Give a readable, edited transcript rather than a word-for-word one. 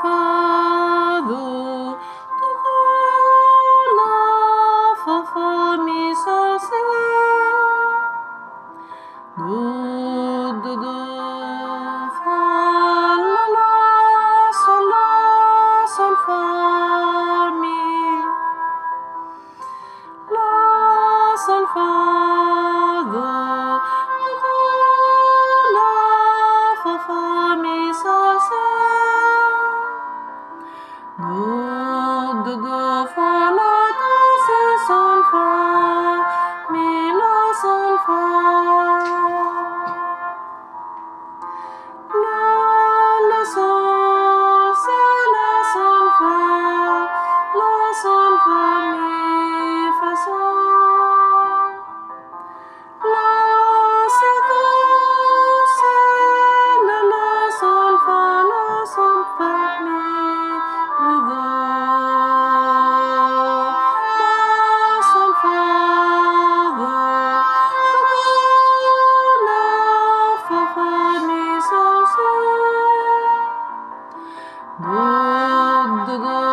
fa, do, la, fa, mi, sol, si, do, fa, la, sol, fa, mi, la, sol, fa, do, la, fa, mi, sol, si, do, fa, la, do, si, sol, fa, mi, la, sol, fa, la, sol, si, la, sol, fa, mi, fa, sol, la, si, do, si, la, sol, fa, mi, do, la, sol, fa, do, la, fa, mi, sol, si, do,